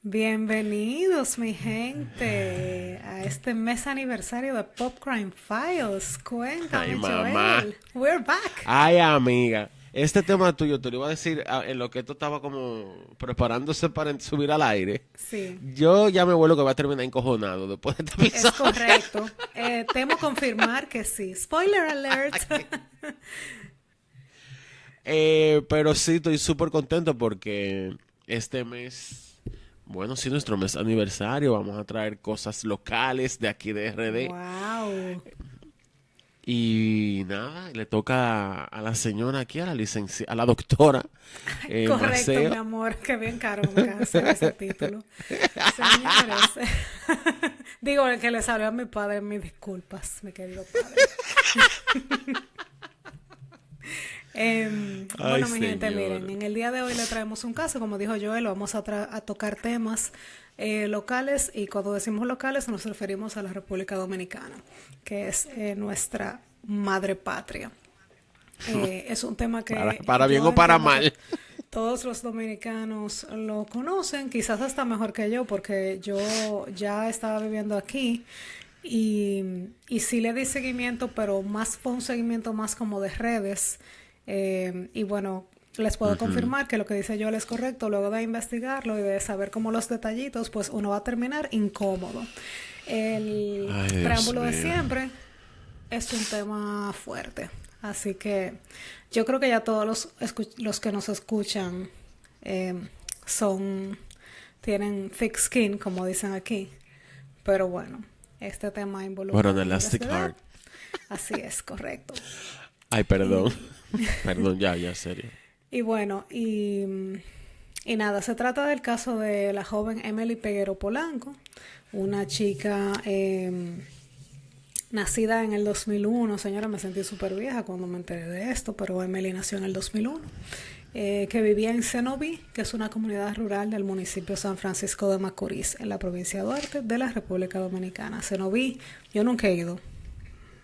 Bienvenidos, mi gente, a este mes aniversario de Pop Crime Files. Ay, Cuéntame, mamá. Joel. We're back. Ay, amiga. Este tema tuyo te lo iba a decir en lo que esto estaba como preparándose para subir al aire. Sí, Yo ya me vuelo que va a terminar encojonado después de este es episodio. correcto. Temo confirmar que sí. Spoiler alert. Pero sí, estoy súper contento porque este mes, bueno, sí, nuestro mes aniversario, vamos a traer cosas locales de aquí de RD. Wow. Y nada, le toca a la señora aquí, a la doctora Correcto, mi Maceo. amor. Qué bien caro me hacer ese título. Señores, digo el que le salió a mi padre, mis disculpas, mi querido padre. Ay, Bueno, mi gente, miren, señor. en el día de hoy le traemos un caso, como dijo Joel, vamos a tocar temas locales y cuando decimos locales nos referimos a la República Dominicana, que es nuestra madre patria. Es un tema que Para bien yo o para entiendo que mal. todos los dominicanos lo conocen, quizás hasta mejor que yo, porque yo ya estaba viviendo aquí y sí le di seguimiento, pero más fue un seguimiento más como de redes. Y bueno, les puedo Ujú. confirmar que lo que dice Joel es correcto. Luego de investigarlo y de saber como los detallitos, pues uno va a terminar incómodo. El Ay, Dios preámbulo de mío. siempre es un tema fuerte. Así que yo creo que ya todos los que nos escuchan eh, son, tienen thick skin, como dicen aquí. Pero bueno, este tema Bueno, involucra un menores de Elastic edad. Heart. Así es, correcto. Ay, perdón. Y, Perdón, ya, serio. y bueno, y nada, se trata del caso de la joven Emily Peguero Polanco, una chica nacida en el 2001. Señora, me sentí súper vieja cuando me enteré de esto, pero Emily nació en el 2001, que vivía en Cenoví, que es una comunidad rural del municipio San Francisco de Macorís, en la provincia de Duarte, de la República Dominicana. Cenoví, yo nunca he ido.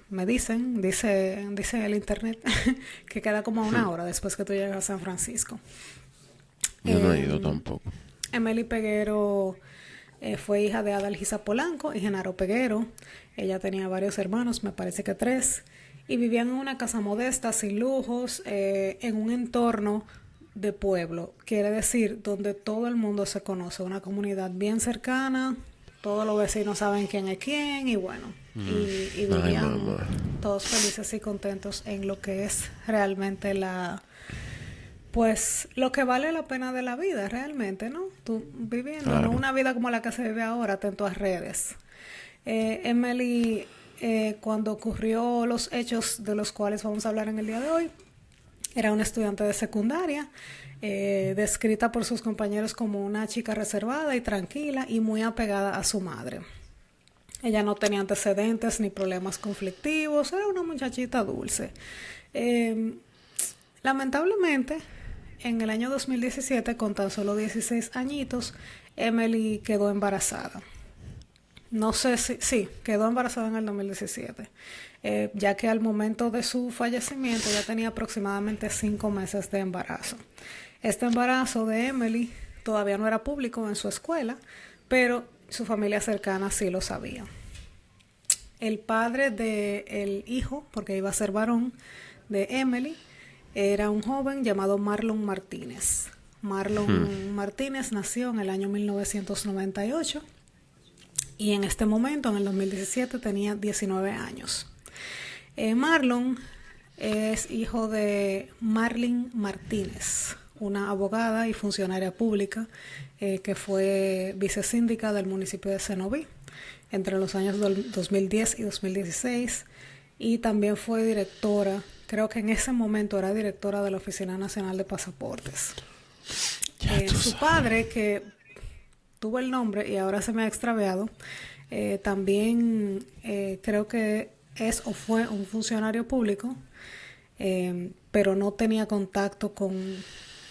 Me dice el internet, que queda como a una hora después que tú llegas a San Francisco. Yo no he ido Eh, tampoco. Emily Peguero fue hija de Adalgisa Polanco y Genaro Peguero. Ella tenía varios hermanos, me parece que tres, y vivían en una casa modesta, sin lujos, en un entorno de pueblo, quiere decir donde todo el mundo se conoce, una comunidad bien cercana, todos los vecinos saben quién es quién y bueno, y Ay, vivían mamá. todos felices y contentos en lo que es realmente pues lo que vale la pena de la vida realmente, ¿no? Tú viviendo, no Claro. una vida como la que se vive ahora, atento a redes. Emily, cuando ocurrió los hechos de los cuales vamos a hablar en el día de hoy, era una estudiante de secundaria, descrita por sus compañeros como una chica reservada y tranquila y muy apegada a su madre. Ella no tenía antecedentes ni problemas conflictivos, era una muchachita dulce. Eh, Lamentablemente, en el año 2017, con tan solo 16 añitos, Emily quedó embarazada. No sé si, sí, quedó embarazada en el 2017, ya que al momento de su fallecimiento ya tenía aproximadamente 5 meses de embarazo. Este embarazo de Emily todavía no era público en su escuela, pero su familia cercana sí lo sabía. El padre del hijo, porque iba a ser varón, de Emily, era un joven llamado Marlon Martínez. Hmm. Marlon Martínez nació en el año 1998 y en este momento, en el 2017, tenía 19 años. Marlon es hijo de Marlene Martínez, una abogada y funcionaria pública que fue vicesíndica del municipio de Cenoví entre los años 2010 y 2016 y también fue directora, creo que en ese momento era directora de la Oficina Nacional de Pasaportes. Ya tú Su sabes. padre, que tuvo el nombre y ahora se me ha extraviado, también creo que es o fue un funcionario público, pero no tenía contacto con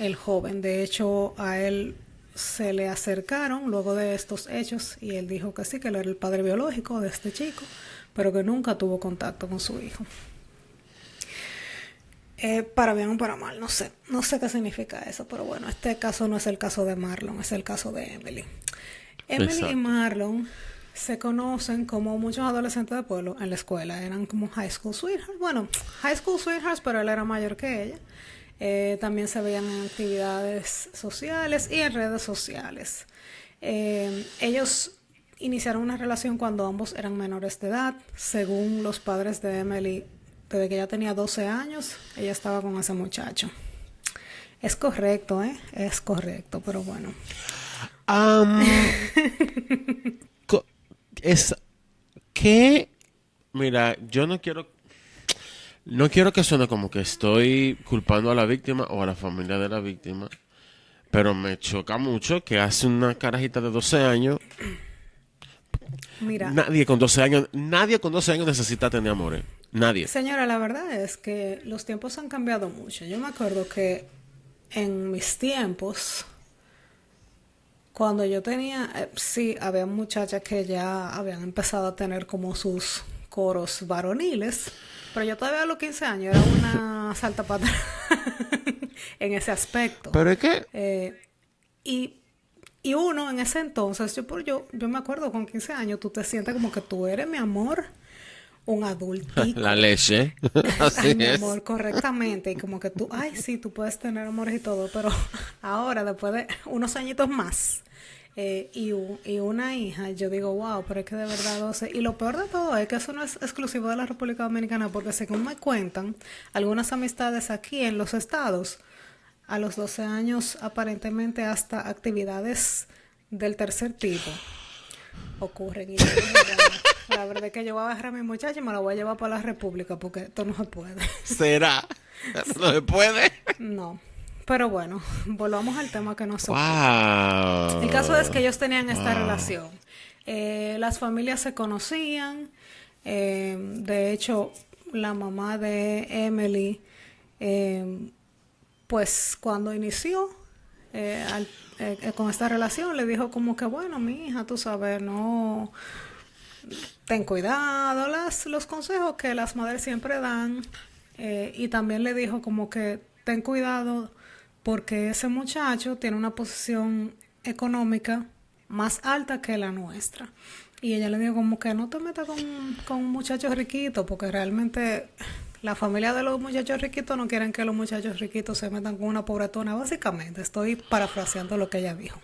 el joven. De hecho, a él se le acercaron luego de estos hechos y él dijo que sí, que él era el padre biológico de este chico, pero que nunca tuvo contacto con su hijo. Para bien o para mal, no sé. No sé qué significa eso, pero bueno, este caso no es el caso de Marlon, es el caso de Emily. Emily y Exacto. Marlon se conocen como muchos adolescentes de pueblo en la escuela. Eran como high school sweethearts. Bueno, high school sweethearts, pero él era mayor que ella. También se veían en actividades sociales y en redes sociales. Ellos iniciaron una relación cuando ambos eran menores de edad. Según los padres de Emily, desde que ella tenía 12 años, ella estaba con ese muchacho. Es correcto, ¿eh? Es correcto, pero bueno. Am, co- es que, mira, yo no quiero que suene como que estoy culpando a la víctima o a la familia de la víctima, pero me choca mucho que hace una carajita de 12 años, Mira, nadie con 12 años necesita tener amores, nadie. señora, la verdad es que los tiempos han cambiado mucho. Yo me acuerdo que en mis tiempos, cuando yo tenía, sí, había muchachas que ya habían empezado a tener como sus coros varoniles, pero yo todavía a los 15 años era una salta para atrás en ese aspecto. Pero es que Eh, y, y uno en ese entonces, yo me acuerdo con 15 años, tú te sientes como que tú eres mi amor, un la adultico. leche, Ay, así mi es. amor, correctamente. Y como que tú, ay, sí, tú puedes tener amores y todo, pero ahora, después de unos añitos más y una hija, yo digo, wow, pero es que de verdad 12. Y lo peor de todo es que eso no es exclusivo de la República Dominicana, porque según me cuentan, algunas amistades aquí en los estados, a los 12 años, aparentemente hasta actividades del tercer tipo ocurren. Y yo digo, "Bueno, la verdad es que yo voy a agarrar a mi muchacha y me la voy a llevar para la República porque esto no se puede. ¿Será? Eso no se puede. No. Pero bueno, volvamos al tema que nos ocupa. El caso es que Wow. ellos tenían esta Wow. relación. Las familias se conocían. De hecho, la mamá de Emily, eh, pues cuando inició con esta relación, le dijo como que, bueno, mi hija, tú sabes, no, ten cuidado, los consejos que las madres siempre dan. Y también le dijo como que ten cuidado porque ese muchacho tiene una posición económica más alta que la nuestra. Y ella le dijo como que no te metas con muchachos riquitos porque realmente la familia de los muchachos riquitos no quieren que los muchachos riquitos se metan con una pobretona. Básicamente, estoy parafraseando lo que ella dijo.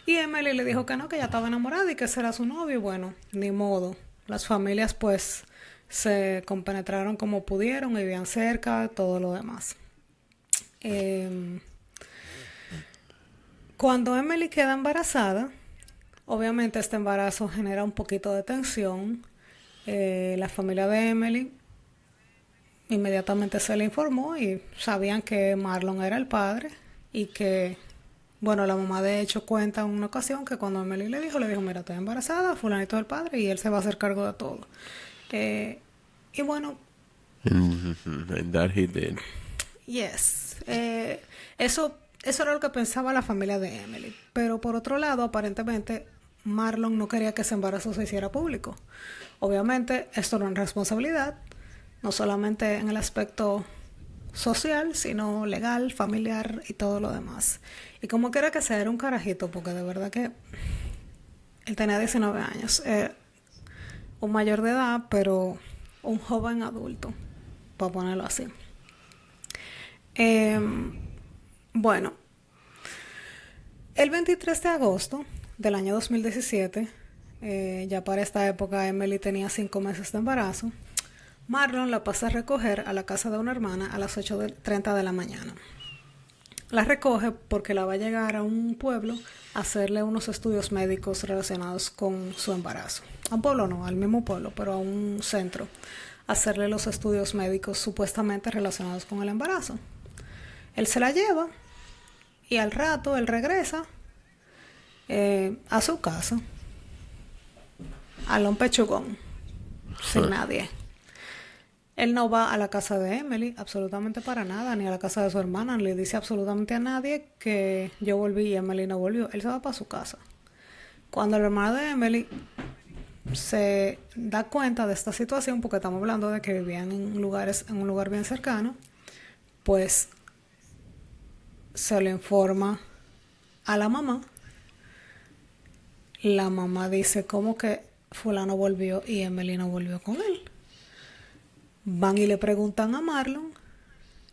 Y Emily le dijo que no, que ella estaba enamorada y que ese era su novio. Y bueno, ni modo. Las familias pues se compenetraron como pudieron, vivían cerca, todo lo demás. Eh, Cuando Emily queda embarazada, obviamente este embarazo genera un poquito de tensión. La familia de Emily inmediatamente se le informó y sabían que Marlon era el padre y que, bueno, la mamá de hecho cuenta en una ocasión que cuando Emily le dijo, mira, estoy embarazada, fulanito es el padre y él se va a hacer cargo de todo. Eh, y bueno, And that he did. yes, eso era lo que pensaba la familia de Emily. Pero por otro lado, aparentemente, Marlon no quería que ese embarazo se hiciera público. Obviamente, esto no es responsabilidad, no solamente en el aspecto social, sino legal, familiar y todo lo demás. Y como quiera que sea, era un carajito, porque de verdad que él tenía 19 años. Un mayor de edad, pero un joven adulto, para ponerlo así. Eh, bueno, el 23 de agosto del año 2017, ya para esta época Emily tenía 5 meses de embarazo, Marlon la pasa a recoger a la casa de una hermana a las 8:30 de la mañana. La recoge porque la va a llegar a un pueblo a hacerle unos estudios médicos relacionados con su embarazo. A un pueblo no, al mismo pueblo, pero a un centro. A hacerle los estudios médicos supuestamente relacionados con el embarazo. Él se la lleva y al rato él regresa a su casa, a un pechugón, sin nadie. Él no va a la casa de Emily absolutamente para nada, ni a la casa de su hermana, ni le dice absolutamente a nadie que yo volví y Emily no volvió. Él se va para su casa. Cuando el hermano de Emily se da cuenta de esta situación, porque estamos hablando de que vivían en un lugar bien cercano, Pues se le informa a la mamá. La mamá dice como que fulano volvió y Emily no volvió con él. Van y le preguntan a Marlon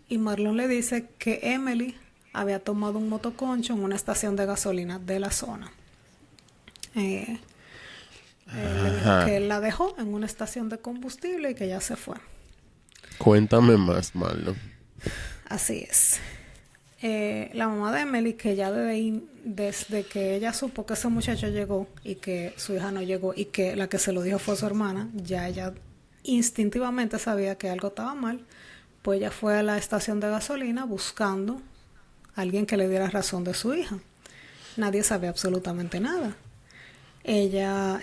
y Marlon le dice que Emily había tomado un motoconcho en una estación de gasolina de la zona. Le dijo que él la dejó en una estación de combustible y que ya se fue. Cuéntame más, Marlon. Así es. La mamá de Emily, que ya desde que ella supo que ese muchacho llegó y que su hija no llegó y que la que se lo dijo fue su hermana, ya ella instintivamente sabía que algo estaba mal, pues ella fue a la estación de gasolina buscando a alguien que le diera razón de su hija. Nadie sabía absolutamente nada. Ella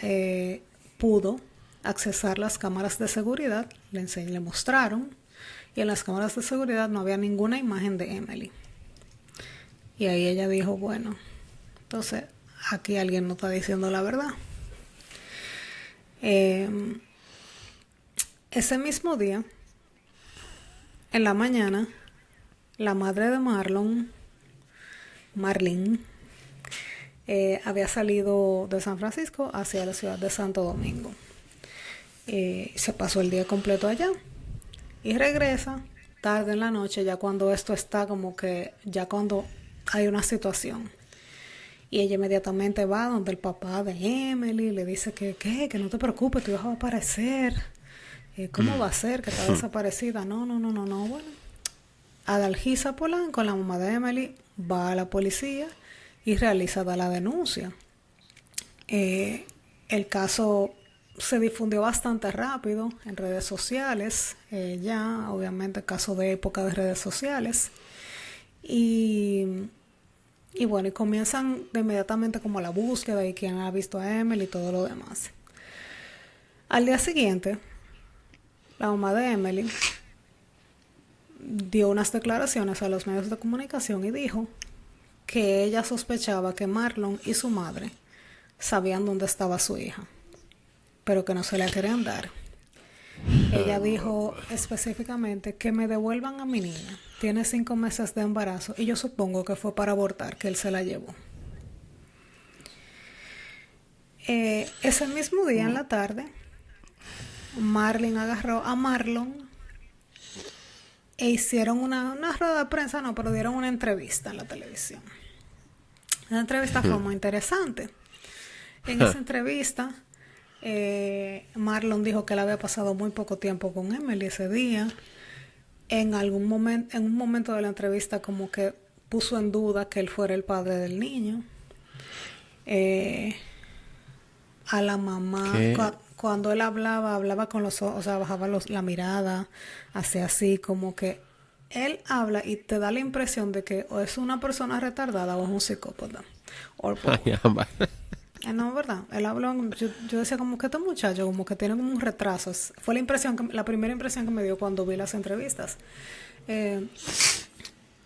pudo accesar las cámaras de seguridad, le mostraron, y en las cámaras de seguridad no había ninguna imagen de Emily. Y ahí ella dijo, bueno, entonces aquí alguien no está diciendo la verdad. Ese mismo día, en la mañana, la madre de Marlene, había salido de San Francisco hacia la ciudad de Santo Domingo. Se pasó el día completo allá y regresa tarde en la noche, ya cuando esto está como que, ya cuando hay una situación. Y ella inmediatamente va donde el papá de Emily, le dice que no te preocupes, tu hija va a aparecer. ¿Cómo va a ser que está desaparecida? No, bueno. Adalgisa Polanco, la mamá de Emily, va a la policía y realiza la denuncia. El caso se difundió bastante rápido en redes sociales, ya obviamente caso de época de redes sociales, y bueno, y comienzan de inmediatamente como la búsqueda y quién ha visto a Emily y todo lo demás. Al día siguiente, la mamá de Emily dio unas declaraciones a los medios de comunicación y dijo que ella sospechaba que Marlon y su madre sabían dónde estaba su hija, pero que no se la querían dar. Ella dijo específicamente que me devuelvan a mi niña. Tiene 5 meses de embarazo y yo supongo que fue para abortar, que él se la llevó. Ese mismo día en la tarde, Marlene agarró a Marlon e hicieron una rueda de prensa, no, pero dieron una entrevista en la televisión. La entrevista fue muy interesante. En esa entrevista, Marlon dijo que él había pasado muy poco tiempo con Emily ese día. En un momento de la entrevista como que puso en duda que él fuera el padre del niño. A la mamá, cuando él hablaba con los ojos, o sea, bajaba la mirada, hacía así, como que él habla y te da la impresión de que o es una persona retardada o es un psicópata. No, ¿verdad? Él habló, yo decía como que este muchacho como que tiene como un retraso. Fue la primera impresión que me dio cuando vi las entrevistas.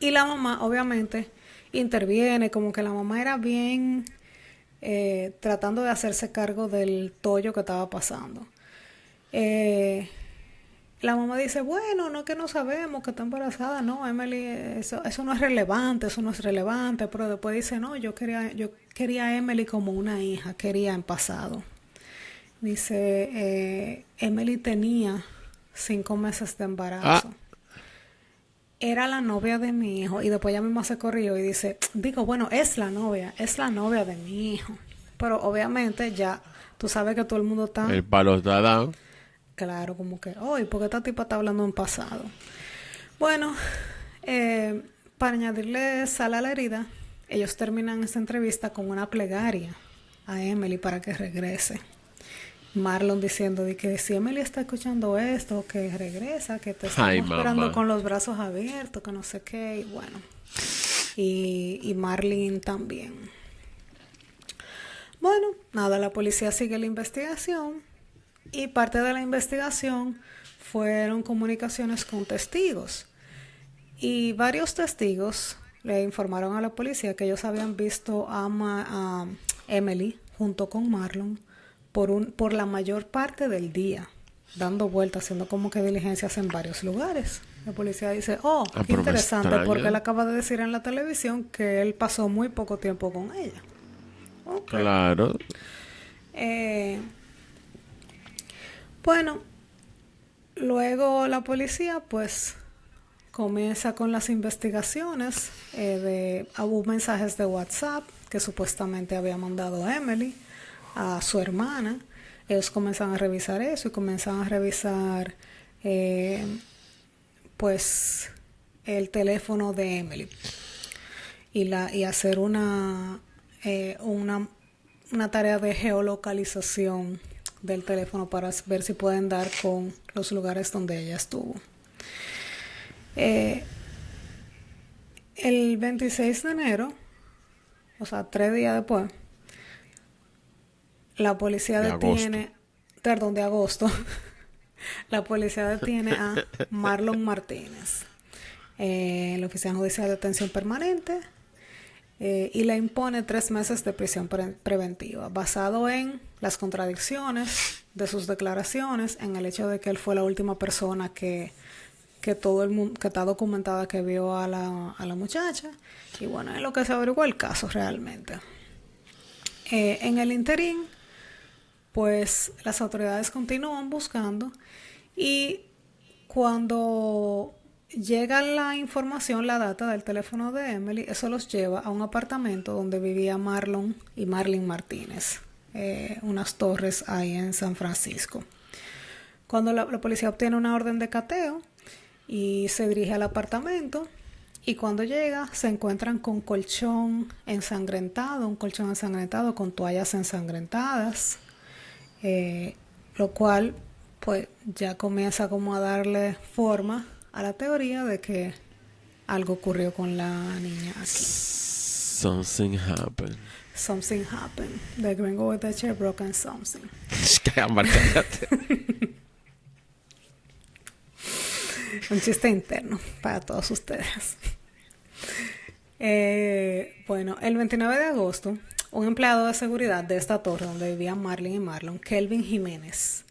Y la mamá, obviamente, interviene, como que la mamá era bien tratando de hacerse cargo del tollo que estaba pasando. La mamá dice, bueno, no que no sabemos que está embarazada, no, Emily, eso no es relevante, pero después dice, no, yo quería a Emily como una hija, quería en pasado. Dice, Emily tenía 5 meses de embarazo. Era la novia de mi hijo, y después ella misma se corrió y dice, bueno, es la novia de mi hijo. Pero obviamente ya, tú sabes que todo el mundo está... El palo está dado. Claro, como que, ¿y por qué esta tipa está hablando en pasado? Bueno, para añadirle sal a la herida, ellos terminan esta entrevista con una plegaria a Emily para que regrese. Marlon diciendo de que si Emily está escuchando esto, que regresa, que te estamos esperando con los brazos abiertos, que no sé qué, y bueno. Y Marlene también. Bueno, nada, la policía sigue la investigación. Y parte de la investigación fueron comunicaciones con testigos. Y varios testigos le informaron a la policía que ellos habían visto a Emily junto con Marlon por la mayor parte del día, dando vueltas, haciendo como que diligencias en varios lugares. La policía dice, oh, Ah, qué pero me interesante, extraña. porque él acaba de decir en la televisión que él pasó muy poco tiempo con ella. Ok. Claro. Eh, bueno, luego la policía pues comienza con las investigaciones hubo mensajes de WhatsApp que supuestamente había mandado Emily a su hermana. Ellos comienzan a revisar eso y comienzan a revisar eh, pues el teléfono de Emily y hacer una tarea de geolocalización del teléfono para ver si pueden dar con los lugares donde ella estuvo. El 26 de enero, o sea, 3 días después, la policía De agosto. detiene, perdón, de agosto, la policía detiene a Marlon Martínez, el oficial judicial de detención permanente, y le impone 3 meses de prisión preventiva, basado en las contradicciones de sus declaraciones, en el hecho de que él fue la última persona que todo el mundo, que está documentada, que vio a la muchacha, y bueno, es lo que se averiguó el caso realmente. En el interín, pues las autoridades continúan buscando y cuando llega la información, la data del teléfono de Emily, eso los lleva a un apartamento donde vivía Marlon y Marlene Martínez, unas torres ahí en San Francisco. Cuando la policía obtiene una orden de cateo y se dirige al apartamento, y cuando llega se encuentran con un colchón ensangrentado con toallas ensangrentadas, lo cual pues ya comienza como a darle forma a la teoría de que algo ocurrió con la niña aquí. Something happened. Something happened. The gringo with the chair broken something. Cállate. Un chiste interno para todos ustedes. Bueno, el 29 de agosto, un empleado de seguridad de esta torre donde vivían Marlene y Marlon, Kelvin Jiménez,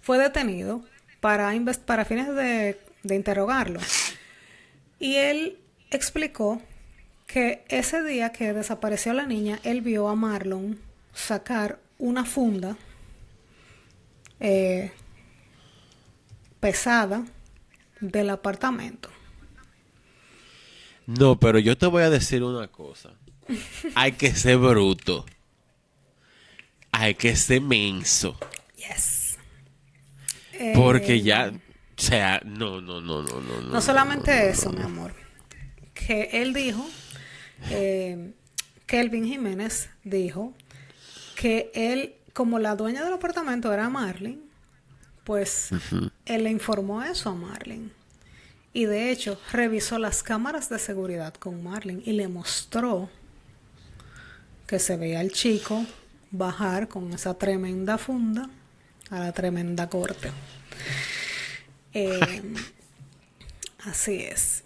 fue detenido para fines de interrogarlo. Y él explicó que ese día que desapareció la niña, él vio a Marlon sacar una funda pesada del apartamento. No, pero yo te voy a decir una cosa. Hay que ser bruto. Hay que ser menso. Yes. Porque ya, o sea, no. No solamente eso, mi amor. Que él dijo, Kelvin Jiménez dijo que él, como la dueña del apartamento era Marlene, pues él le informó eso a Marlene. Y de hecho, revisó las cámaras de seguridad con Marlene y le mostró que se veía al chico bajar con esa tremenda funda a la tremenda corte. Así es.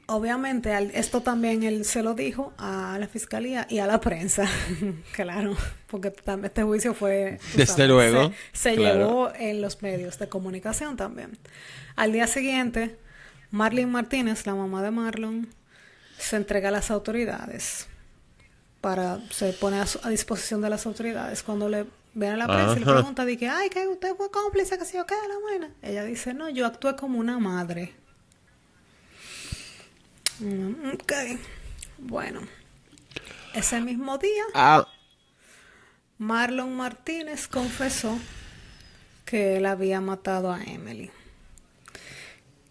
Obviamente, esto también él se lo dijo a la fiscalía y a la prensa. Claro, porque este juicio fue... Desde luego. Se claro. llevó en los medios de comunicación también. Al día siguiente, Marlene Martínez, la mamá de Marlon, se entrega a las autoridades. Se pone a disposición de las autoridades. Cuando le ven a la prensa y le pregunta, dice, ay, que usted fue cómplice, que si yo qué, la buena. Ella dice, no, yo actué como una madre. Ok. Bueno. Ese mismo día, Marlon Martínez confesó que él había matado a Emily.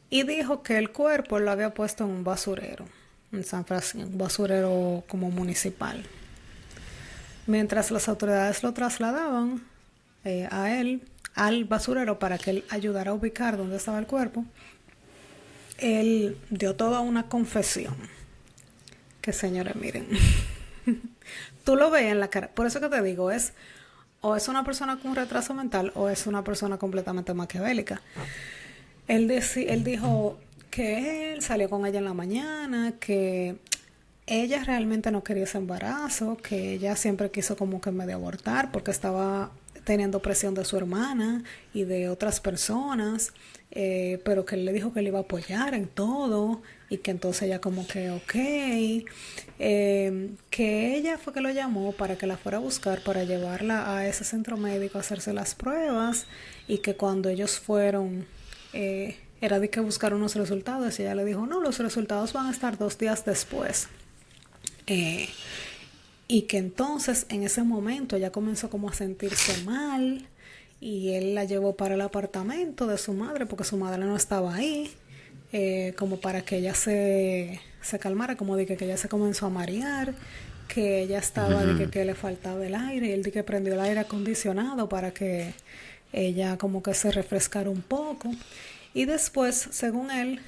Y dijo que el cuerpo lo había puesto en un basurero. En San Francisco, un basurero como municipal. Mientras las autoridades lo trasladaban a él al basurero para que él ayudara a ubicar dónde estaba el cuerpo, él dio toda una confesión. Que señores, miren, tú lo ves en la cara. Por eso que te digo, o es una persona con un retraso mental o es una persona completamente maquiavélica. Él dijo que él salió con ella en la mañana, que ella realmente no quería ese embarazo, que ella siempre quiso como que medio abortar porque estaba teniendo presión de su hermana y de otras personas, pero que él le dijo que le iba a apoyar en todo y que entonces ella como que que ella fue que lo llamó para que la fuera a buscar para llevarla a ese centro médico a hacerse las pruebas y que cuando ellos fueron era de que buscar unos resultados y ella le dijo no, los resultados van a estar 2 días después. Y que entonces en ese momento ella comenzó como a sentirse mal y él la llevó para el apartamento de su madre porque su madre no estaba ahí, como para que ella se calmara, como de que ella se comenzó a marear, que ella estaba de que le faltaba el aire y él de que prendió el aire acondicionado para que ella como que se refrescara un poco y después, según él,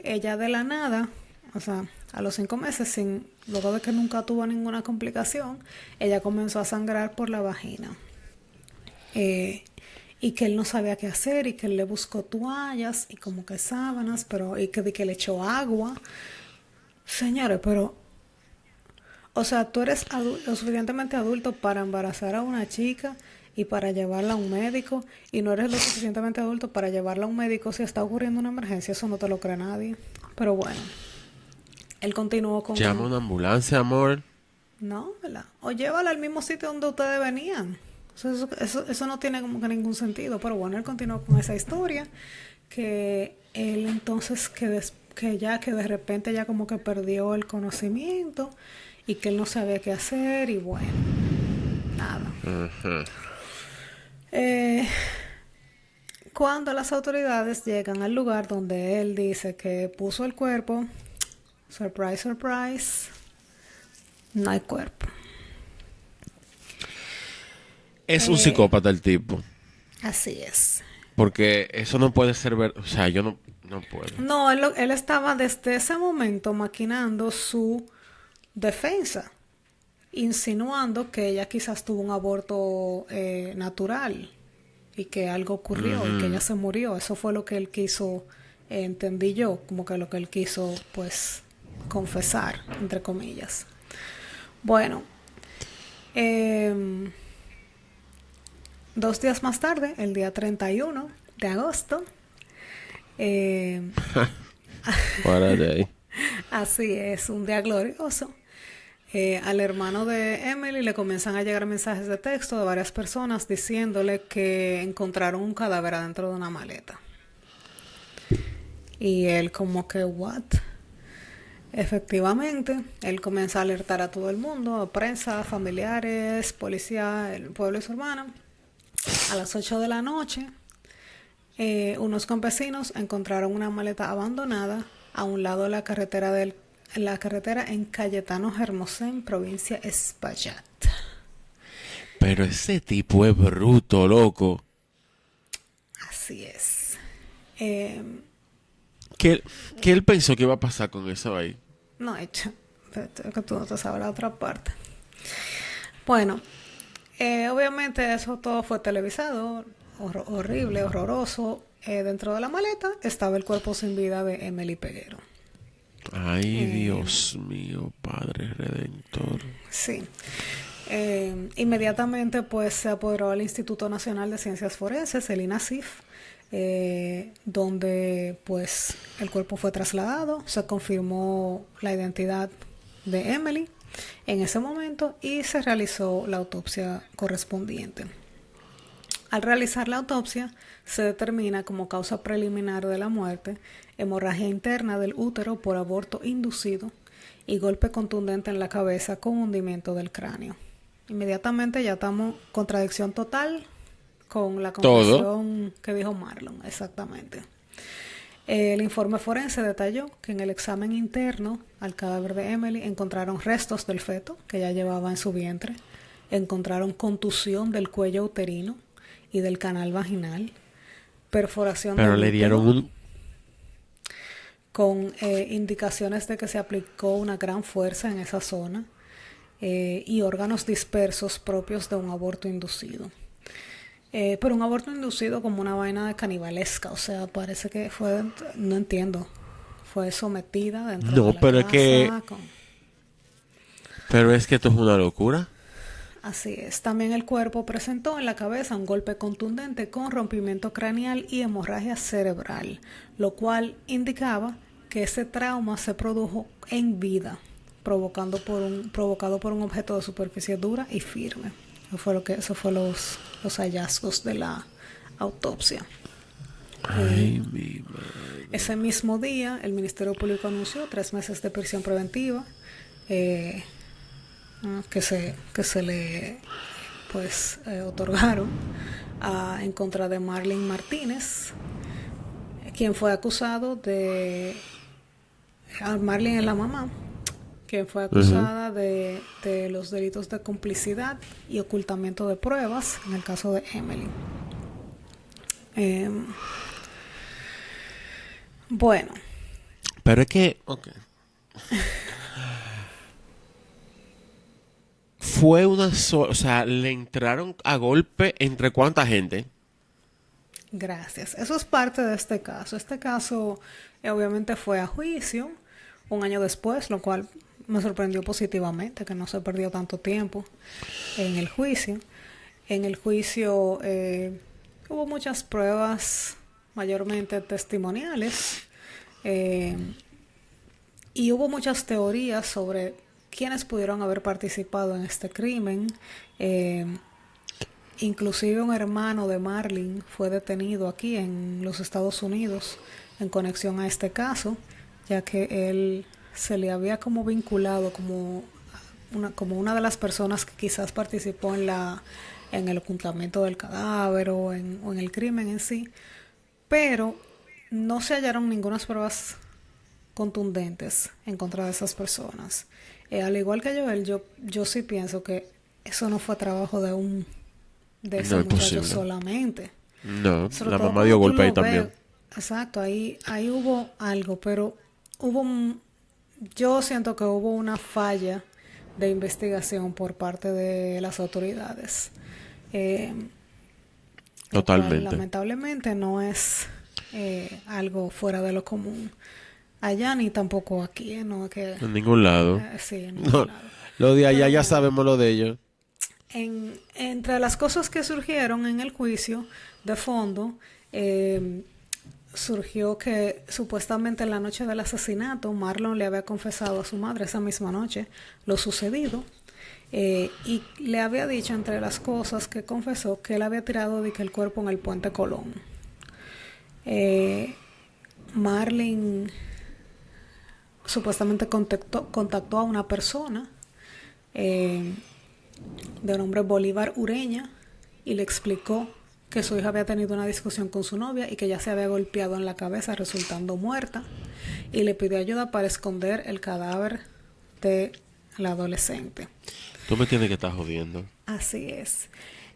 ella de la nada, o sea, a los 5 meses, luego de que nunca tuvo ninguna complicación, ella comenzó a sangrar por la vagina. Y que él no sabía qué hacer y que él le buscó toallas y como que sábanas, pero y que le echó agua. Señores, pero, o sea, tú eres lo suficientemente adulto para embarazar a una chica y para llevarla a un médico y no eres lo suficientemente adulto para llevarla a un médico si está ocurriendo una emergencia. Eso no te lo cree nadie. Pero bueno. Él continuó con... Llama una ambulancia, amor. No, ¿verdad? O llévala al mismo sitio donde ustedes venían. Eso no tiene como que ningún sentido. Pero bueno, él continuó con esa historia. Que él entonces, que de repente ya como que perdió el conocimiento. Y que él no sabía qué hacer. Y bueno, nada. Cuando las autoridades llegan al lugar donde él dice que puso el cuerpo... Surprise, surprise. No hay cuerpo. Es un psicópata el tipo. Así es. Porque eso no puede ser o sea, yo no puedo. No, él estaba desde ese momento maquinando su defensa, insinuando que ella quizás tuvo un aborto natural y que algo ocurrió y que ella se murió. Eso fue lo que él quiso, entendí yo, como que lo que él quiso, pues, confesar, entre comillas. Bueno, 2 días más tarde, el día 31 de agosto, así es, un día glorioso, al hermano de Emily le comienzan a llegar mensajes de texto de varias personas diciéndole que encontraron un cadáver adentro de una maleta. Y él como que, ¿what? Efectivamente, él comienza a alertar a todo el mundo, a prensa, familiares, policía, el pueblo y su hermana. A las 8 de la noche, unos campesinos encontraron una maleta abandonada a un lado de la carretera en Cayetano Hermosén, provincia Espaillat. Pero ese tipo es bruto, loco. Así es. ¿Qué él pensó que iba a pasar con eso ahí? No, hecho, que tú no te sabes la otra parte. Bueno, obviamente eso todo fue televisado, horrible, horroroso. Dentro de la maleta estaba el cuerpo sin vida de Emily Peguero. Ay, Dios mío, Padre Redentor. Sí. Inmediatamente pues se apoderó al Instituto Nacional de Ciencias Forenses, el INACIF, donde pues el cuerpo fue trasladado, se confirmó la identidad de Emily en ese momento y se realizó la autopsia correspondiente. Al realizar la autopsia se determina como causa preliminar de la muerte hemorragia interna del útero por aborto inducido y golpe contundente en la cabeza con hundimiento del cráneo. Inmediatamente ya estamos contradicción total con la confesión que dijo Marlon, exactamente. El informe forense detalló que en el examen interno al cadáver de Emily encontraron restos del feto que ella llevaba en su vientre, encontraron contusión del cuello uterino y del canal vaginal, perforación del útero. Pero le dieron con indicaciones de que se aplicó una gran fuerza en esa zona y órganos dispersos propios de un aborto inducido. Pero un aborto inducido como una vaina de canibalesca, o sea, parece que fue, no entiendo, fue sometida dentro de la casa. Pero es que esto es una locura. Así es. También el cuerpo presentó en la cabeza un golpe contundente con rompimiento craneal y hemorragia cerebral, lo cual indicaba que ese trauma se produjo en vida, provocado por un objeto de superficie dura y firme. Eso fue los hallazgos de la autopsia. Ay, mi madre. Ese mismo día, el Ministerio Público anunció 3 meses de prisión preventiva que se le otorgaron en contra de Marlene Martínez, quien fue acusado de... Marlene es la mamá, quien fue acusada de los delitos de complicidad y ocultamiento de pruebas en el caso de Emily. Bueno. Pero es que... Okay. Fue una sola... O sea, le entraron a golpe entre cuánta gente. Gracias. Eso es parte de este caso. Este caso obviamente fue a juicio un año después, lo cual me sorprendió positivamente, que no se perdió tanto tiempo en el juicio. En el juicio hubo muchas pruebas, mayormente testimoniales, y hubo muchas teorías sobre quiénes pudieron haber participado en este crimen. Inclusive un hermano de Marlene fue detenido aquí en los Estados Unidos en conexión a este caso, ya que él se le había como vinculado como una de las personas que quizás participó en el ocultamiento del cadáver o en el crimen en sí, pero no se hallaron ninguna pruebas contundentes en contra de esas personas. Al igual que Joel, yo sí pienso que eso no fue trabajo de ese muchacho solamente. No, la mamá dio golpe ahí también. Exacto, ahí hubo algo, pero yo siento que hubo una falla de investigación por parte de las autoridades. Totalmente. Lamentablemente no es algo fuera de lo común. Allá ni tampoco aquí, ¿no? Que, en ningún lado. Sí, en ningún lado. Lo de allá ya sabemos lo de ellos. Entre las cosas que surgieron en el juicio de fondo, surgió que supuestamente en la noche del asesinato Marlon le había confesado a su madre esa misma noche lo sucedido, y le había dicho, entre las cosas que confesó, que él había tirado el cuerpo en el puente Colón. Marlene supuestamente contactó a una persona de nombre Bolívar Ureña y le explicó que su hija había tenido una discusión con su novia y que ya se había golpeado en la cabeza resultando muerta, y le pidió ayuda para esconder el cadáver de la adolescente. Tú me tienes que estar jodiendo. Así es.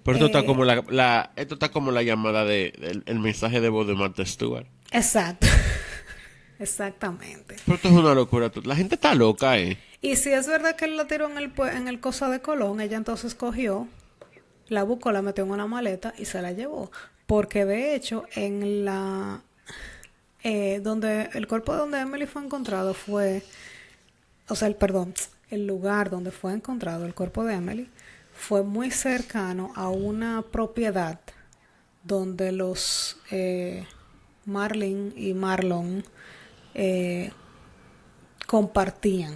Pero esto está como esto está como la llamada el mensaje de voz de Martha Stewart. Exacto. Exactamente. Pero esto es una locura. La gente está loca, Y si es verdad que él la tiró en el Cosa de Colón, ella entonces cogió, la buscó, la metió en una maleta y se la llevó. Porque de hecho, en el cuerpo donde Emily fue encontrado el lugar donde fue encontrado el cuerpo de Emily fue muy cercano a una propiedad donde los Marlene y Marlon compartían.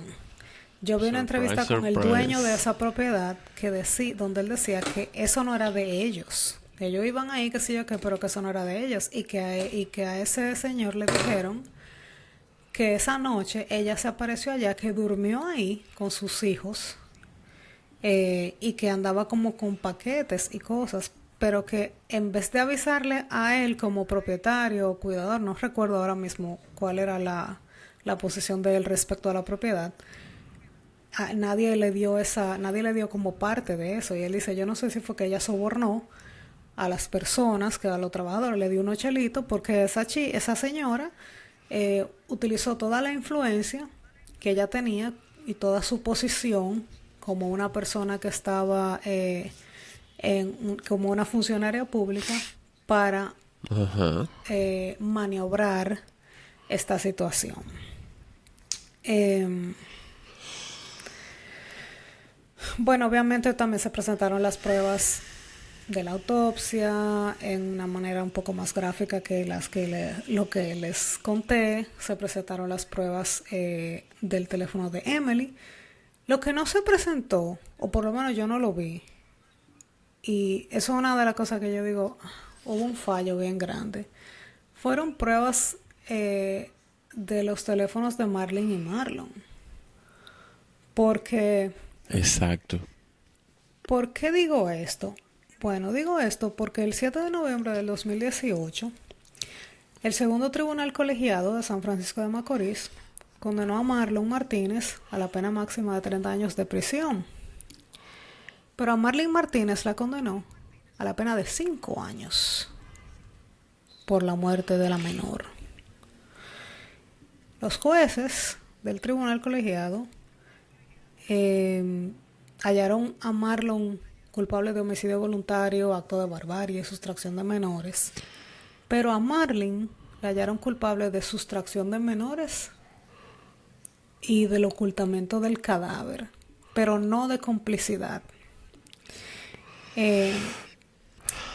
Yo vi una entrevista con el dueño de esa propiedad donde él decía que eso no era de ellos. Que ellos iban ahí, que sí yo qué, pero que eso no era de ellos. Y que a ese señor le dijeron que esa noche ella se apareció allá, que durmió ahí con sus hijos, y que andaba como con paquetes y cosas, pero que en vez de avisarle a él como propietario o cuidador, no recuerdo ahora mismo cuál era la posición de él respecto a la propiedad, nadie le dio como parte de eso. Y él dice, yo no sé si fue que ella sobornó a las personas, a los trabajadores, le dio unos chelitos, porque esa señora utilizó toda la influencia que ella tenía y toda su posición como una persona que estaba como una funcionaria pública para maniobrar esta situación. Bueno, obviamente también se presentaron las pruebas de la autopsia en una manera un poco más gráfica que lo que les conté. Se presentaron las pruebas del teléfono de Emily. Lo que no se presentó, o por lo menos yo no lo vi, y eso es una de las cosas que yo digo, hubo un fallo bien grande, fueron pruebas de los teléfonos de Marlene y Marlon. Porque, Exacto. ¿por qué digo esto? Bueno, digo esto porque el 7 de noviembre del 2018, el segundo tribunal colegiado de San Francisco de Macorís condenó a Marlon Martínez a la pena máxima de 30 años de prisión. Pero a Marlene Martínez la condenó a la pena de 5 años por la muerte de la menor. Los jueces del tribunal colegiado hallaron a Marlon culpable de homicidio voluntario, acto de barbarie, sustracción de menores. Pero a Marlene le hallaron culpable de sustracción de menores y del ocultamiento del cadáver, pero no de complicidad.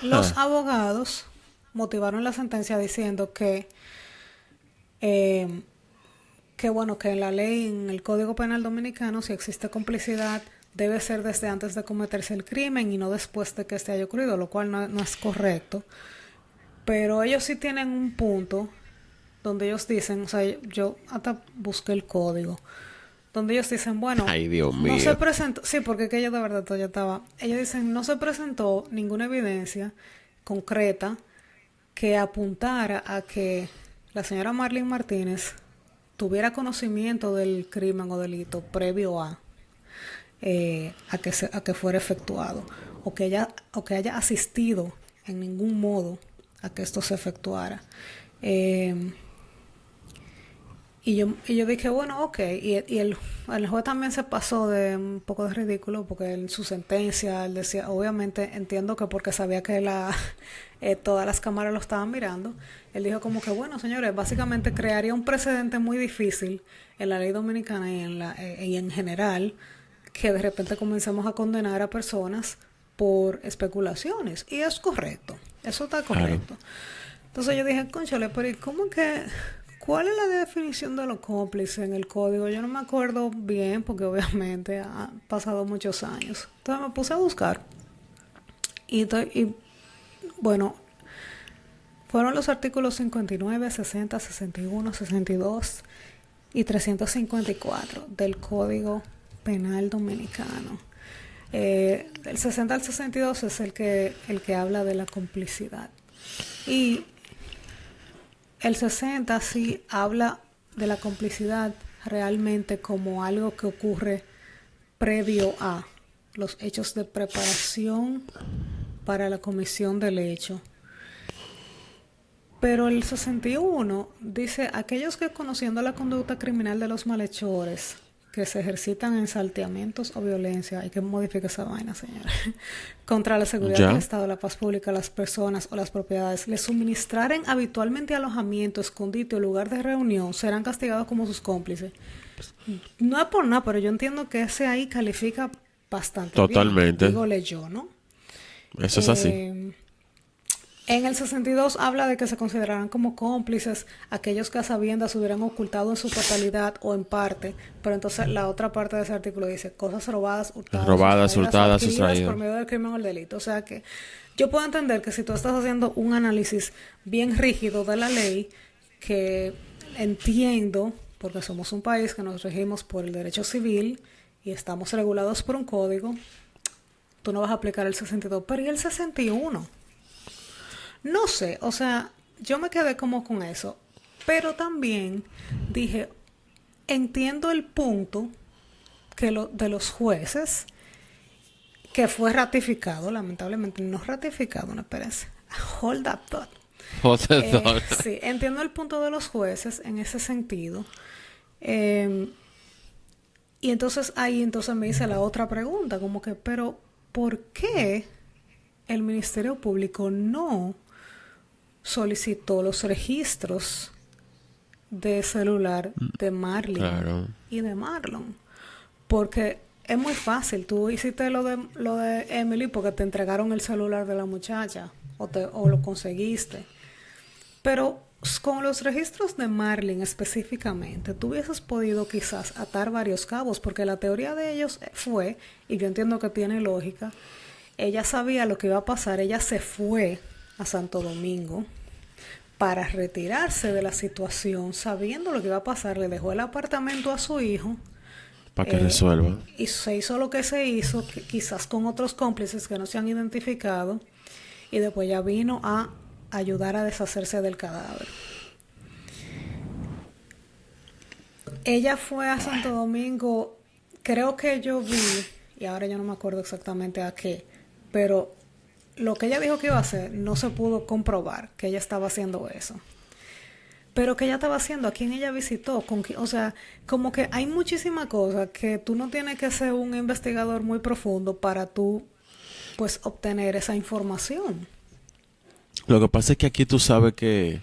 Los abogados motivaron la sentencia diciendo que bueno, que en la ley, en el Código Penal Dominicano, si existe complicidad, debe ser desde antes de cometerse el crimen y no después de que este haya ocurrido, lo cual no es correcto. Pero ellos sí tienen un punto donde ellos dicen, o sea, yo hasta busqué el código, donde ellos dicen, bueno, Ay, Dios no mío. se presentó, sí, porque que yo de verdad yo estaba, ellos dicen, no se presentó ninguna evidencia concreta que apuntara a que la señora Marlene Martínez tuviera conocimiento del crimen o delito previo a que fuera efectuado, o que haya asistido en ningún modo a que esto se efectuara. Y yo dije, bueno, ok. Y el juez también se pasó de un poco de ridículo, porque en su sentencia él decía, obviamente entiendo que porque sabía que todas las cámaras lo estaban mirando, él dijo como que, bueno, señores, básicamente crearía un precedente muy difícil en la ley dominicana y en general, que de repente comencemos a condenar a personas por especulaciones. Y es correcto, eso está correcto. Claro. Entonces yo dije, cónchale, pero ¿y cómo que...? ¿Cuál es la definición de los cómplices en el código? Yo no me acuerdo bien porque obviamente han pasado muchos años. Entonces me puse a buscar. Y bueno, fueron los artículos 59, 60, 61, 62 y 354 del Código Penal Dominicano. Del 60 al 62 es el que habla de la complicidad. Y el 60 sí habla de la complicidad realmente como algo que ocurre previo a los hechos de preparación para la comisión del hecho. Pero el 61 dice, aquellos que conociendo la conducta criminal de los malhechores que se ejercitan en salteamientos o violencia, hay que modificar esa vaina, señora, contra la seguridad del Estado, la paz pública, las personas o las propiedades, les suministraren habitualmente alojamiento, escondite o lugar de reunión, serán castigados como sus cómplices. No es por nada, pero yo entiendo que ese ahí califica bastante totalmente bien. Dígole yo, ¿no? Eso es así. En el 62 habla de que se considerarán como cómplices aquellos que a sabiendas hubieran ocultado en su totalidad o en parte, pero entonces la otra parte de ese artículo dice cosas robadas, hurtadas, sustraídas por medio del crimen o el delito. O sea que yo puedo entender que si tú estás haciendo un análisis bien rígido de la ley, que entiendo, porque somos un país que nos regimos por el derecho civil y estamos regulados por un código, tú no vas a aplicar el 62, pero ¿y el 61? No sé, o sea, yo me quedé como con eso, pero también dije, entiendo el punto de los jueces, que fue ratificado, lamentablemente no ratificado, no, espérense, hold that thought. Sí, entiendo el punto de los jueces en ese sentido. Y entonces ahí me hice la otra pregunta, como que, pero ¿por qué el Ministerio Público no solicitó los registros de celular de Marlene y de Marlon? Porque es muy fácil. Tú hiciste lo de Emily porque te entregaron el celular de la muchacha o lo conseguiste. Pero con los registros de Marlene específicamente, tú hubieses podido quizás atar varios cabos, porque la teoría de ellos fue, y yo entiendo que tiene lógica, ella sabía lo que iba a pasar, ella se fue a Santo Domingo para retirarse de la situación, sabiendo lo que iba a pasar, le dejó el apartamento a su hijo. Para que resuelva. Y se hizo lo que se hizo, quizás con otros cómplices que no se han identificado, y después ya vino a ayudar a deshacerse del cadáver. Ella fue a Santo Domingo, creo que yo vi, y ahora yo no me acuerdo exactamente a qué, pero lo que ella dijo que iba a hacer no se pudo comprobar que ella estaba haciendo eso. Pero que ella estaba haciendo, a quién ella visitó, o sea, como que hay muchísimas cosas que tú no tienes que ser un investigador muy profundo para tú, pues, obtener esa información. Lo que pasa es que aquí tú sabes que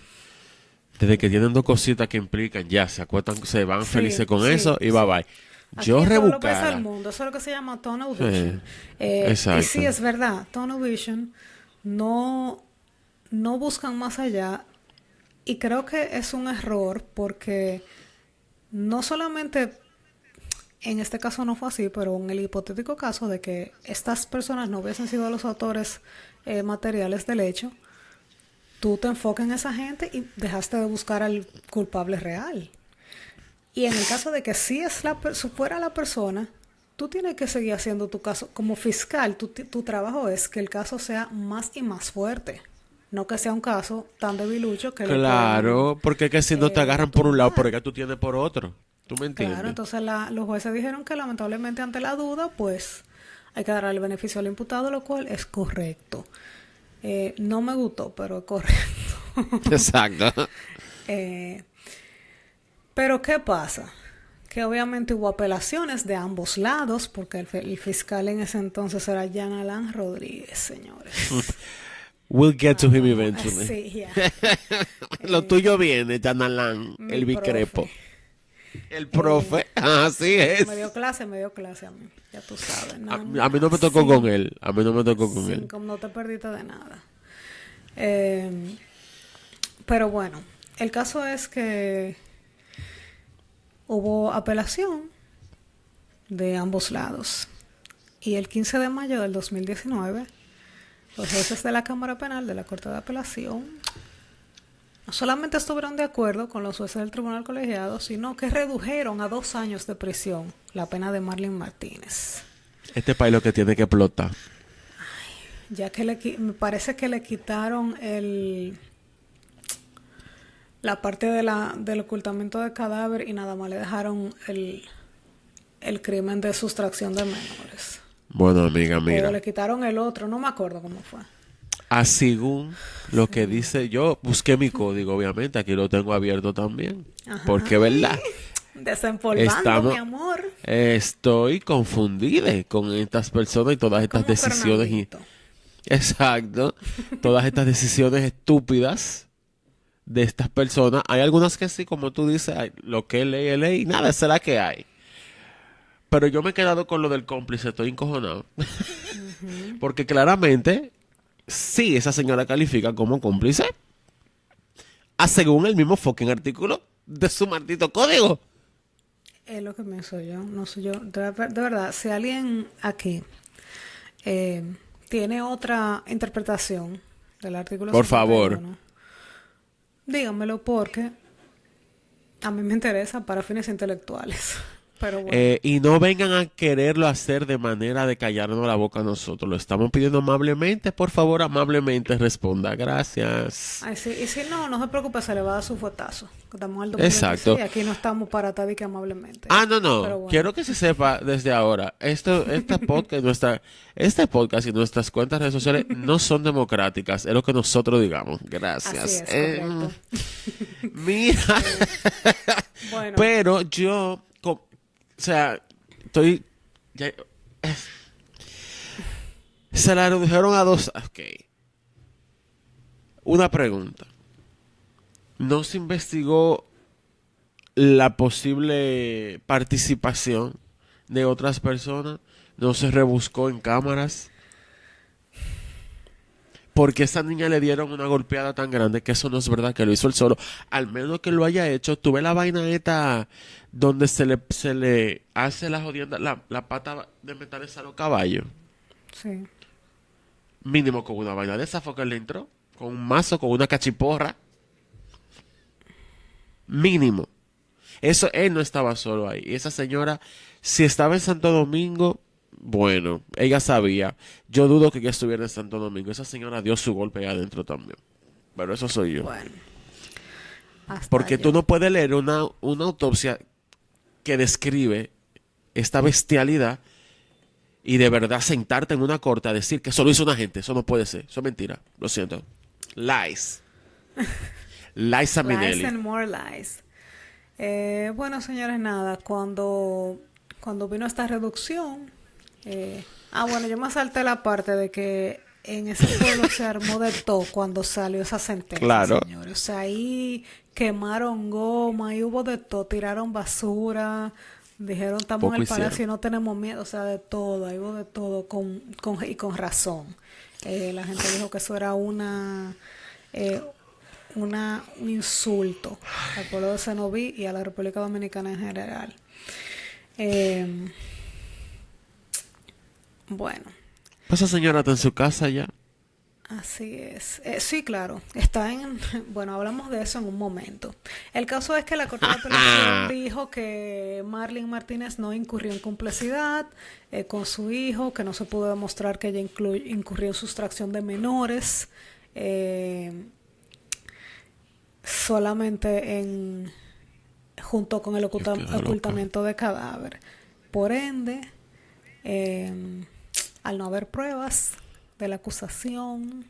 desde que tienen dos cositas que implican, ya se acuestan, se van felices con eso y bye bye. Yo Aquí en todos los países rebuscara. del mundo, eso es lo que se llama tunnel vision. Exacto. Y sí, es verdad, tunnel vision no buscan más allá, y creo que es un error porque no solamente en este caso no fue así, pero en el hipotético caso de que estas personas no hubiesen sido los autores materiales del hecho, tú te enfocas en esa gente y dejaste de buscar al culpable real. Y en el caso de que sí es fuera la persona, tú tienes que seguir haciendo tu caso. Como fiscal, tu trabajo es que el caso sea más y más fuerte. No que sea un caso tan debilucho que Claro, porque es que si no te agarran por un lado, tumbar. por acá tú tienes por otro. ¿Tú me entiendes? Claro, entonces los jueces dijeron que lamentablemente ante la duda, pues hay que dar el beneficio al imputado, lo cual es correcto. No me gustó, pero es correcto. Exacto. Pero ¿qué pasa? Que obviamente hubo apelaciones de ambos lados, porque el fiscal en ese entonces era Jan Alain Rodríguez, señores. We'll get to him eventually. Sí, ya. Lo tuyo viene, Jan Alain, Mi el bicrepo. profe. El profe, así es. Me dio clase a mí, ya tú sabes. A mí no me tocó con él. A mí no me tocó con él. Como no te perdiste de nada. Pero bueno, el caso es que hubo apelación de ambos lados. Y el 15 de mayo del 2019, los jueces de la Cámara Penal de la Corte de Apelación no solamente estuvieron de acuerdo con los jueces del Tribunal Colegiado, sino que redujeron a 2 años de prisión la pena de Marlene Martínez. Este país lo que tiene que explotar. Ya que me parece que le quitaron la parte del ocultamiento de cadáver y nada más le dejaron el crimen de sustracción de menores. Bueno, amiga, mira. O le quitaron el otro, no me acuerdo cómo fue. Según lo que dice, yo busqué mi código, obviamente, aquí lo tengo abierto también. Ajá. Porque, ¿verdad? Desempolvando, mi amor. Estoy confundida con estas personas y todas estas Como decisiones. Fernandito. Exacto. Todas estas decisiones estúpidas de estas personas. Hay algunas que sí, como tú dices, lo que es ley, nada, esa es la que hay. Pero yo me he quedado con lo del cómplice, estoy encojonado. Porque claramente, sí, esa señora califica como cómplice. Según el mismo fucking artículo de su maldito código. Es lo que pienso yo, no sé yo. De verdad, si alguien aquí tiene otra interpretación del artículo Por 51, favor. díganmelo porque a mí me interesa para fines intelectuales. Pero bueno. Y no vengan a quererlo hacer de manera de callarnos la boca a nosotros. Lo estamos pidiendo amablemente. Por favor, amablemente responda. Gracias. Ay, sí. Y si no se preocupe, se le va a dar su fuetazo. Estamos al 2026 Exacto. y aquí no estamos para estar que amablemente. No. Pero bueno. Quiero que se sepa desde ahora. Este podcast y nuestras cuentas de redes sociales no son democráticas. Es lo que nosotros digamos. Gracias. Así es, correcto. Mira. Bueno. Pero yo... O sea, estoy... se la redujeron a 2... Ok. Una pregunta. ¿No se investigó la posible participación de otras personas, no se rebuscó en cámaras. Porque a esa niña le dieron una golpeada tan grande que eso no es verdad que lo hizo él solo. Al menos que lo haya hecho. Tuve la vaina esta donde se le hace la jodienda, la pata de metales a los caballos. Sí. Mínimo con una vaina de esa fue que él le entró. Con un mazo, con una cachiporra. Mínimo. Eso, él no estaba solo ahí. Y esa señora, si estaba en Santo Domingo, bueno, ella sabía. Yo dudo que ella estuviera en Santo Domingo. Esa señora dio su golpe ahí adentro también. Pero eso soy yo. Bueno, hasta Porque tú yo. no puedes leer una autopsia que describe esta bestialidad y de verdad sentarte en una corte a decir que solo hizo una gente. Eso no puede ser. Eso es mentira. Lo siento. Lies. Liza Lies Minnelli. and more lies. Bueno, señores, nada, cuando vino esta reducción, bueno, yo me salté la parte de que en ese pueblo se armó de todo cuando salió esa sentencia, Claro. señores. O sea, ahí quemaron goma, ahí hubo de todo, tiraron basura, dijeron estamos Poco en el hicieron. palacio y no tenemos miedo, o sea, de todo, ahí hubo de todo y con razón. La gente dijo que eso era eh, un insulto al pueblo de Cenoví y a la República Dominicana en general. Eh, bueno, Esa señora está en su casa ya. así es. Sí, claro, está en... Bueno, hablamos de eso en un momento. El caso es que la Corte de Apelación dijo que Marlene Martínez no incurrió en complicidad con su hijo, que no se pudo demostrar que ella incurrió en sustracción de menores, solamente junto con el Yo quedo loco. ocultamiento de cadáver. Por ende, al no haber pruebas de la acusación,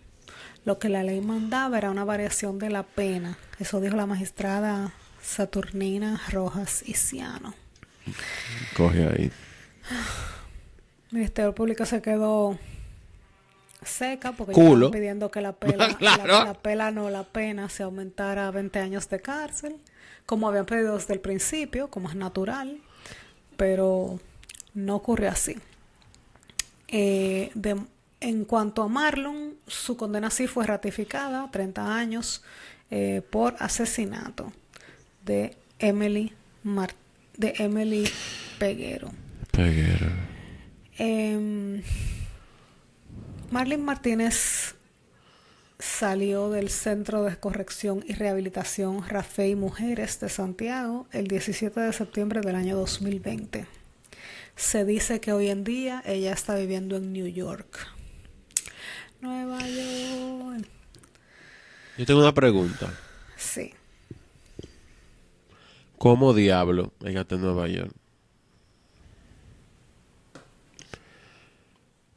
lo que la ley mandaba era una variación de la pena. Eso dijo la magistrada Saturnina Rojas Iciano. Coge ahí. El Ministerio Público se quedó seca porque ya Culo. estaban pidiendo que la pena, Claro. la pena se aumentara a 20 años de cárcel, como habían pedido desde el principio, como es natural, pero no ocurrió así. En cuanto a Marlon, su condena sí fue ratificada, 30 años, por asesinato de Emily Peguero. Marlene Martínez salió del Centro de Corrección y Rehabilitación Rafey Mujeres de Santiago el 17 de septiembre del año 2020. Se dice que hoy en día ella está viviendo en New York. Nueva York. Yo tengo una pregunta. Sí. ¿Cómo diablo ella está en Nueva York?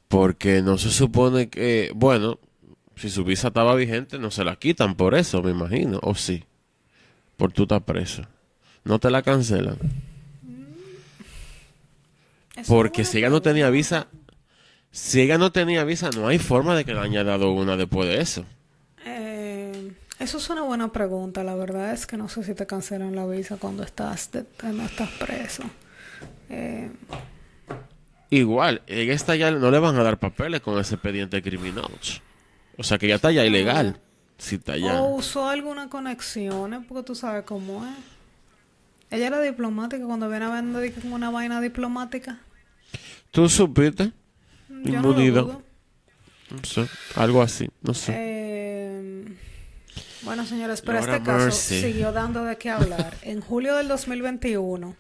Porque no se supone que, bueno, si su visa estaba vigente, no se la quitan por eso, me imagino. O sí, por tú estás preso. No te la cancelan. Es Porque una si ella no buena tenía pregunta. visa, no hay forma de que le hayan dado una después de eso. Eso es una buena pregunta. La verdad es que no sé si te cancelan la visa cuando no estás preso. Eh, Igual, ella está allá, no le van a dar papeles con ese expediente criminal. O sea que ya está allá ilegal. Si está allá. O usó alguna conexión, porque tú sabes cómo es. Ella era diplomática cuando viene a vender como una vaina diplomática. ¿Tú supiste? Yo no lo Inmunidad. dudo. No sé, algo así, no sé. Bueno, señores, pero Lord este have caso mercy. siguió dando de qué hablar. En julio del 2021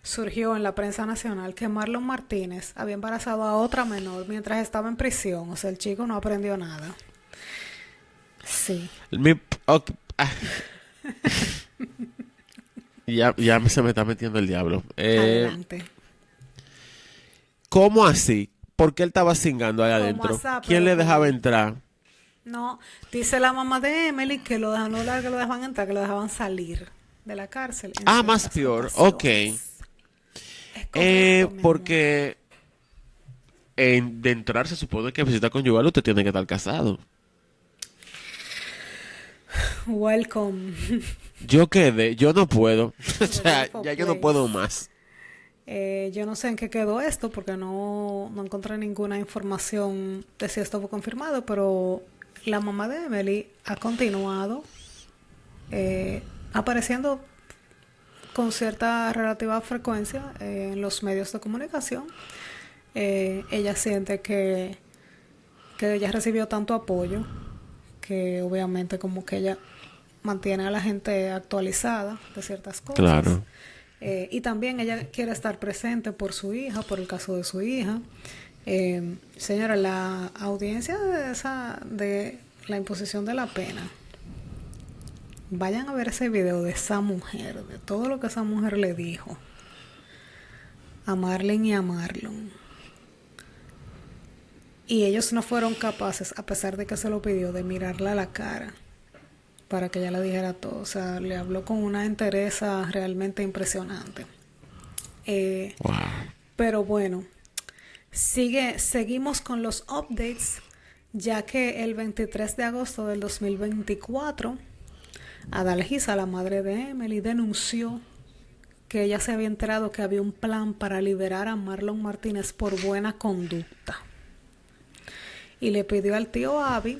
surgió en la prensa nacional que Marlon Martínez había embarazado a otra menor mientras estaba en prisión. O sea, el chico no aprendió nada. Sí. Ok, ya se me está metiendo el diablo. Adelante. ¿Cómo así? ¿Por qué él estaba cingando ahí ¿Cómo adentro? asá? ¿Quién Pero le dejaba ¿cómo? entrar? No, dice la mamá de Emily que lo dejaban, no era que lo dejaban entrar, que lo dejaban salir de la cárcel. En Ah, más ciertas peor. ocasiones. Ok. Es correcto, mi amor. Porque de entrar se supone que visita conyugal usted tiene que estar casado. Welcome. Yo no puedo. O sea, Beautiful ya yo no place. puedo más. Yo no sé en qué quedó esto porque no encontré ninguna información de si esto fue confirmado, pero la mamá de Emily ha continuado apareciendo con cierta relativa frecuencia en los medios de comunicación. Ella siente que ella recibió tanto apoyo que obviamente como que ella mantiene a la gente actualizada de ciertas cosas. Claro. Y también ella quiere estar presente por su hija, por el caso de su hija. Señora, la audiencia de la imposición de la pena, vayan a ver ese video de esa mujer, de todo lo que esa mujer le dijo a Marlene y a Marlon. Y ellos no fueron capaces, a pesar de que se lo pidió, de mirarla a la cara para que ella le dijera todo. O sea, le habló con una entereza realmente impresionante. Wow. Pero bueno, seguimos con los updates, ya que el 23 de agosto del 2024, Adalgisa, la madre de Emily, denunció que ella se había enterado que había un plan para liberar a Marlon Martínez por buena conducta. Y le pidió al tío Avi,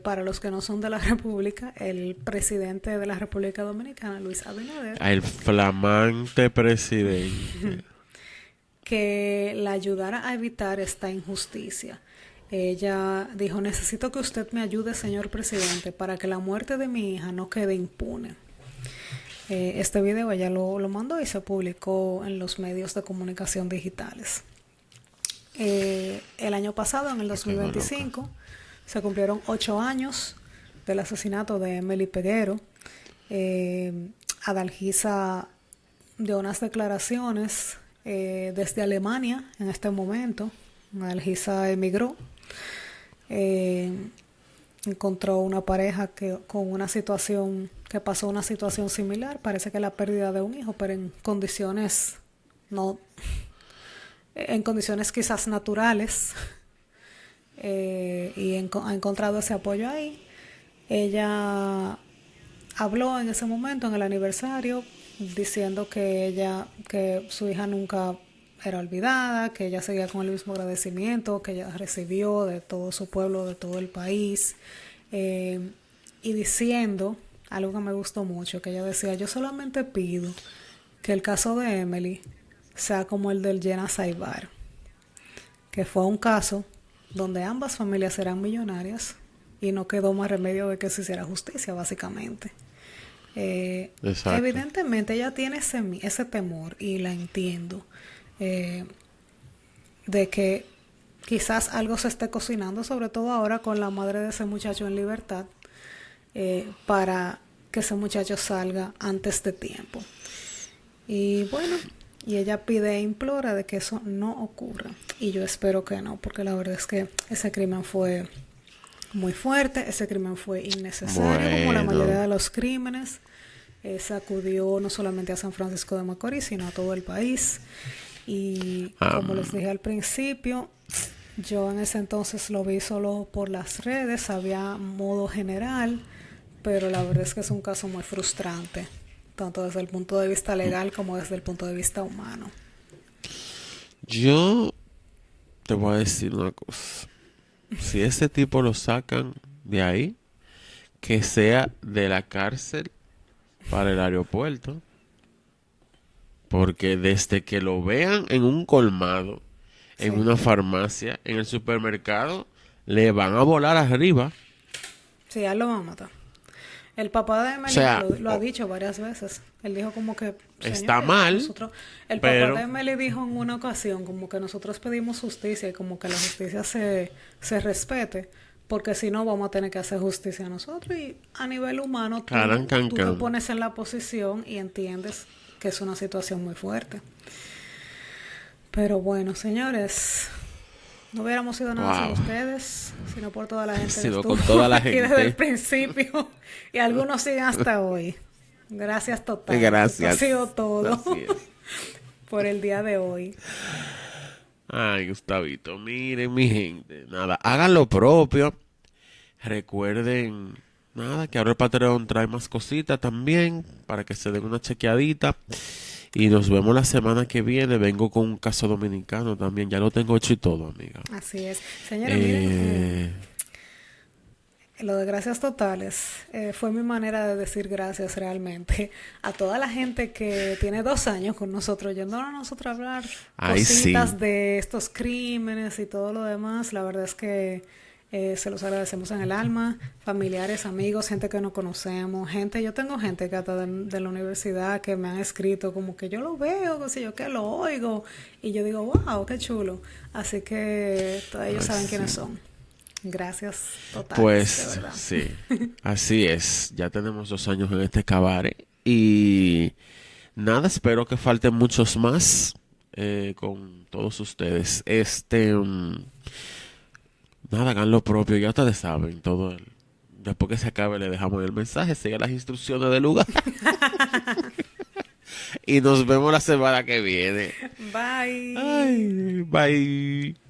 para los que no son de la República, el presidente de la República Dominicana, Luis Abinader, El flamante presidente. que la ayudara a evitar esta injusticia. Ella dijo: necesito que usted me ayude, señor presidente, para que la muerte de mi hija no quede impune. Este video ella lo mandó y se publicó en los medios de comunicación digitales. El año pasado, en el 2025, se cumplieron 8 años del asesinato de Emily Peguero. Adalgisa dio unas declaraciones desde Alemania en este momento. Adalgisa emigró, encontró una pareja con una situación, que pasó una situación similar, parece que la pérdida de un hijo, pero en condiciones quizás naturales, y ha encontrado ese apoyo ahí. Ella habló en ese momento, en el aniversario, diciendo que su hija nunca era olvidada, que ella seguía con el mismo agradecimiento que ella recibió de todo su pueblo, de todo el país, y diciendo algo que me gustó mucho, que ella decía: yo solamente pido que el caso de Emily sea como el del Jenna Saibar, que fue un caso donde ambas familias eran millonarias y no quedó más remedio de que se hiciera justicia, básicamente. Evidentemente ella tiene ese temor, y la entiendo, de que quizás algo se esté cocinando, sobre todo ahora con la madre de ese muchacho en libertad, para que ese muchacho salga antes de tiempo. Y bueno, y ella pide e implora de que eso no ocurra, y yo espero que no, porque la verdad es que ese crimen fue muy fuerte, ese crimen fue innecesario, como la mayoría de los crímenes. Sacudió no solamente a San Francisco de Macorís, sino a todo el país. Y como les dije al principio, yo en ese entonces lo vi solo por las redes, había modo general, pero la verdad es que es un caso muy frustrante, tanto desde el punto de vista legal como desde el punto de vista humano. Yo te voy a decir una cosa. Si ese tipo lo sacan de ahí, que sea de la cárcel para el aeropuerto. Porque desde que lo vean en un colmado, en una farmacia, en el supermercado, le van a volar arriba. Sí, ya lo va a matar. El papá de Emily lo ha dicho varias veces. Él dijo como que está mal. El papá de Emily dijo en una ocasión como que nosotros pedimos justicia y como que la justicia se respete, porque si no vamos a tener que hacer justicia a nosotros. Y a nivel humano tú te pones en la posición y entiendes que es una situación muy fuerte. Pero bueno, señores, no hubiéramos sido nada sin ustedes, sino por toda la gente que estuvo con toda la gente desde el principio, y algunos siguen hasta hoy. Gracias total. Gracias. Esto ha sido todo por el día de hoy. Ay, Gustavito, miren mi gente, nada, hagan lo propio. Recuerden, nada, que ahora el Patreon trae más cositas también para que se den una chequeadita. Y nos vemos la semana que viene. Vengo con un caso dominicano también. Ya lo tengo hecho y todo, amiga. Así es. Señores, miren, Eh, lo de gracias totales fue mi manera de decir gracias realmente a toda la gente que tiene 2 años con nosotros, yéndonos a nosotros a hablar Ay, cositas sí. de estos crímenes y todo lo demás. La verdad es que se los agradecemos en el alma, familiares, amigos, gente que no conocemos, gente, yo tengo gente que hasta de la universidad que me han escrito como que yo lo veo, qué sé yo, que lo oigo, y yo digo, wow, qué chulo. Así que todos ellos Ay, saben quiénes sí. son. Gracias totales, de Pues verdad. sí. Así es. Ya tenemos 2 años en este cabaret. Y nada, espero que falten muchos más con todos ustedes. Nada, hagan lo propio. Ya ustedes saben todo. Después que se acabe, le dejamos el mensaje. Sigan las instrucciones del lugar. Y nos vemos la semana que viene. Bye. Ay, bye.